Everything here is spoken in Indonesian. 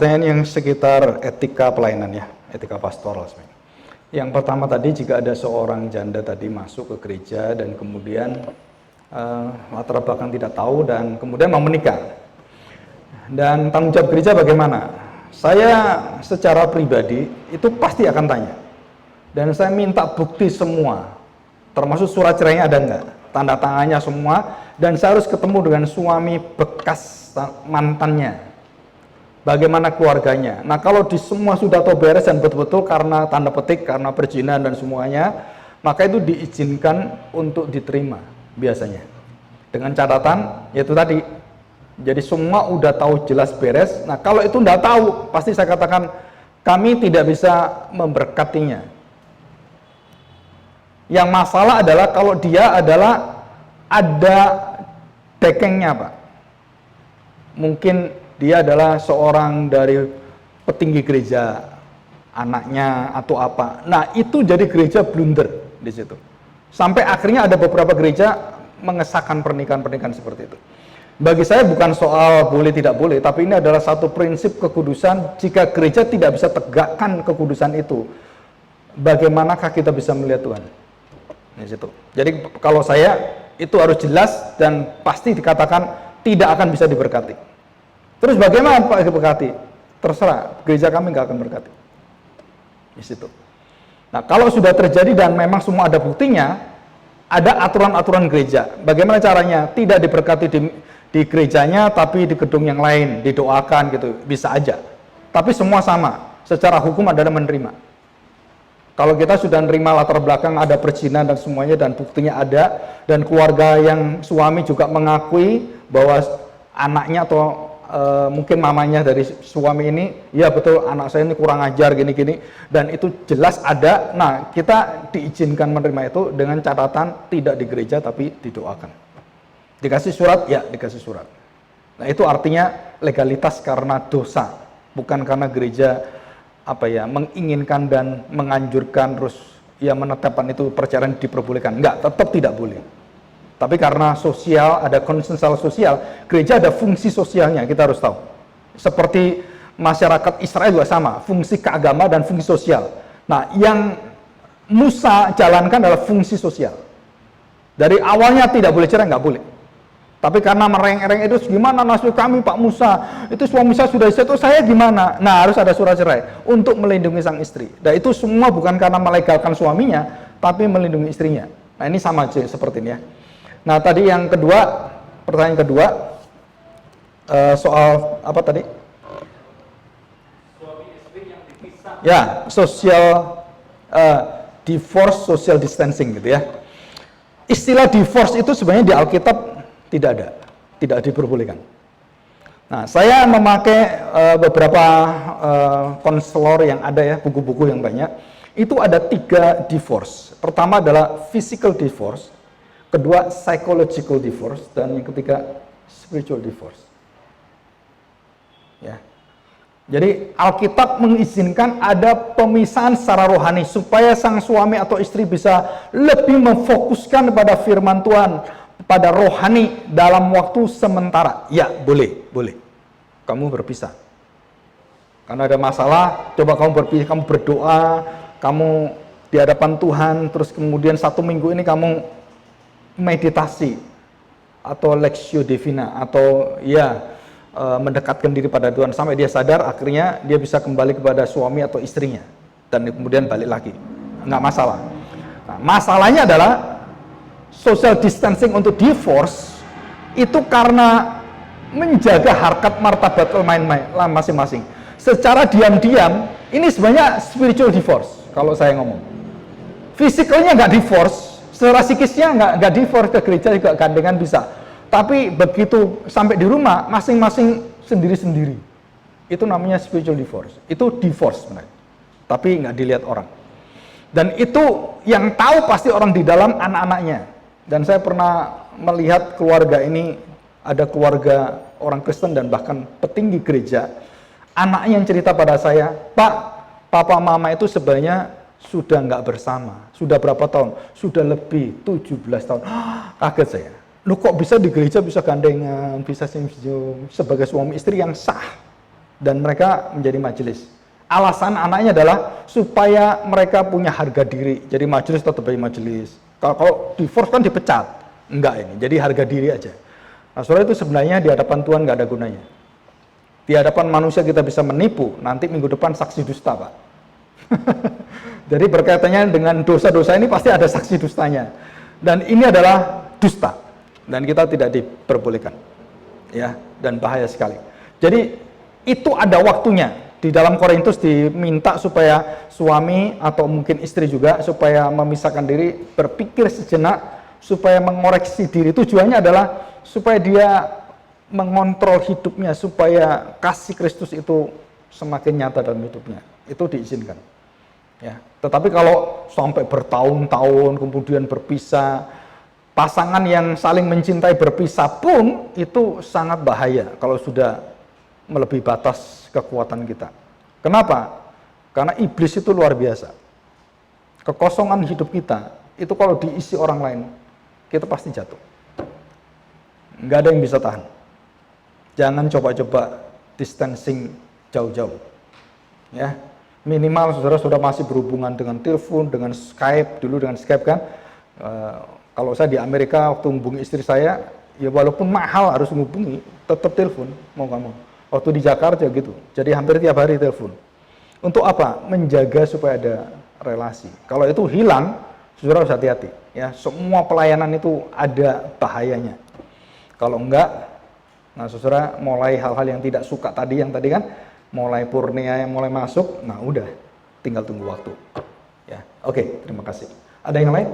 Yang sekitar etika pelayanan ya, etika pastoral sebenarnya. Yang pertama tadi, jika ada seorang janda tadi masuk ke gereja dan kemudian latar belakang tidak tahu dan kemudian mau menikah, dan tanggung jawab gereja bagaimana? Saya secara pribadi itu pasti akan tanya, dan saya minta bukti semua, termasuk surat cerainya ada enggak, tanda tangannya semua, dan saya harus ketemu dengan suami bekas mantannya. Bagaimana keluarganya? Nah, kalau di semua sudah tahu beres dan betul-betul karena tanda petik, karena perzinahan dan semuanya, maka itu diizinkan untuk diterima biasanya. Dengan catatan, yaitu tadi, jadi semua udah tahu jelas beres. Nah, kalau itu enggak tahu, pasti saya katakan, kami tidak bisa memberkatinya. Yang masalah adalah kalau dia adalah ada dekengnya, Pak. Mungkin dia adalah seorang dari petinggi gereja, anaknya atau apa. Nah, itu jadi gereja blunder di situ. Sampai akhirnya ada beberapa gereja mengesahkan pernikahan-pernikahan seperti itu. Bagi saya bukan soal boleh tidak boleh, tapi ini adalah satu prinsip kekudusan. Jika gereja tidak bisa tegakkan kekudusan itu, bagaimanakah kita bisa melihat Tuhan? Di situ. Jadi kalau saya itu harus jelas dan pasti dikatakan tidak akan bisa diberkati. Terus bagaimana Pak diberkati? Terserah, gereja kami nggak akan berkati. Di situ. Nah, kalau sudah terjadi dan memang semua ada buktinya, ada aturan-aturan gereja. Bagaimana caranya? Tidak diberkati di gerejanya, tapi di gedung yang lain, didoakan gitu, bisa aja. Tapi semua sama, secara hukum adalah menerima. Kalau kita sudah menerima latar belakang, ada perzinahan dan semuanya, dan buktinya ada, dan keluarga yang suami juga mengakui bahwa anaknya atau mungkin mamanya dari suami ini, ya betul anak saya ini kurang ajar gini-gini, dan itu jelas ada. Nah, kita diizinkan menerima itu dengan catatan tidak di gereja tapi didoakan. Dikasih surat, ya dikasih surat. Nah, itu artinya legalitas karena dosa, bukan karena gereja menginginkan dan menganjurkan terus ya menetapkan itu perceraian diperbolehkan. Enggak, tetap tidak boleh. Tapi karena sosial, ada konsensus sosial, gereja ada fungsi sosialnya, kita harus tahu. Seperti masyarakat Israel juga sama, fungsi keagama dan fungsi sosial. Nah, yang Musa jalankan adalah fungsi sosial. Dari awalnya tidak boleh cerai, nggak boleh. Tapi karena mereng-ereng itu, gimana nasib kami Pak Musa, itu suami saya sudah itu saya gimana? Nah, harus ada surat cerai untuk melindungi sang istri. Dan itu semua bukan karena melegalkan suaminya, tapi melindungi istrinya. Nah, ini sama aja seperti ini ya. Nah, tadi yang kedua, pertanyaan kedua, soal apa tadi? Suami istri yang dipisah. Ya, divorce, social distancing gitu ya. Istilah divorce itu sebenarnya di Alkitab tidak ada, tidak diperbolehkan. Nah, saya memakai beberapa konselor yang ada ya, buku-buku yang banyak. Itu ada 3 divorce. Pertama adalah physical divorce, kedua psychological divorce, dan yang ketiga spiritual divorce. Ya. Jadi Alkitab mengizinkan ada pemisahan secara rohani supaya sang suami atau istri bisa lebih memfokuskan pada firman Tuhan, pada rohani dalam waktu sementara. Ya, boleh. Kamu berpisah. Karena ada masalah, coba kamu berpisah, kamu berdoa, kamu di hadapan Tuhan, terus kemudian 1 minggu ini kamu meditasi atau lectio divina atau ya mendekatkan diri pada Tuhan sampai dia sadar, akhirnya dia bisa kembali kepada suami atau istrinya dan kemudian balik lagi, nggak masalah. Nah, masalahnya adalah social distancing untuk divorce itu karena menjaga harkat martabat masing-masing. Secara diam-diam ini sebenarnya spiritual divorce kalau saya ngomong. Physicalnya nggak divorce, secara psikisnya nggak divorce, ke gereja juga gandengan bisa. Tapi begitu sampai di rumah, masing-masing sendiri-sendiri. Itu namanya spiritual divorce. Itu divorce sebenarnya. Tapi nggak dilihat orang. Dan itu yang tahu pasti orang di dalam, anak-anaknya. Dan saya pernah melihat keluarga ini, ada keluarga orang Kristen dan bahkan petinggi gereja. Anaknya yang cerita pada saya, Pak, papa mama itu sebenarnya sudah nggak bersama, sudah berapa tahun? Sudah lebih 17 tahun. Kaget saya. Lu kok bisa di gereja bisa gandengan, bisa sebagai suami istri yang sah? dan mereka menjadi majelis. Alasan anaknya adalah supaya mereka punya harga diri. Jadi majelis tetap jadi majelis. Kalau divorce kan dipecat. Enggak ini. Jadi harga diri aja. Nah, saudara, itu sebenarnya di hadapan Tuhan nggak ada gunanya. Di hadapan manusia kita bisa menipu. Nanti minggu depan saksi dusta, Pak. Jadi berkaitannya dengan dosa-dosa ini pasti ada saksi dustanya. Dan ini adalah dusta. Dan kita tidak diperbolehkan. Ya, dan bahaya sekali. Jadi itu ada waktunya. Di dalam Korintus diminta supaya suami atau mungkin istri juga supaya memisahkan diri, berpikir sejenak, supaya mengoreksi diri. Tujuannya adalah supaya dia mengontrol hidupnya, supaya kasih Kristus itu semakin nyata dalam hidupnya. Itu diizinkan. Ya. Tetapi kalau sampai bertahun-tahun kemudian berpisah, pasangan yang saling mencintai berpisah pun itu sangat bahaya kalau sudah melebihi batas kekuatan kita. Kenapa? Karena iblis itu luar biasa. Kekosongan hidup kita itu kalau diisi orang lain, kita pasti jatuh. Nggak ada yang bisa tahan. Jangan coba-coba distancing jauh-jauh. Ya, minimal saudara sudah masih berhubungan dengan telepon, dengan Skype, dulu dengan Skype kan. Kalau saya di Amerika waktu menghubungi istri saya, ya walaupun mahal harus menghubungi, tetap telepon, mau nggak mau. Waktu di Jakarta gitu, jadi hampir tiap hari telepon. Untuk apa? Menjaga supaya ada relasi. Kalau itu hilang, saudara harus hati-hati. Ya, semua pelayanan itu ada bahayanya. Kalau enggak, nah saudara mulai hal-hal yang tidak suka tadi, yang tadi kan, mulai purnia yang mulai masuk, nah udah, tinggal tunggu waktu. Ya, oke, terima kasih. Ada yang lain?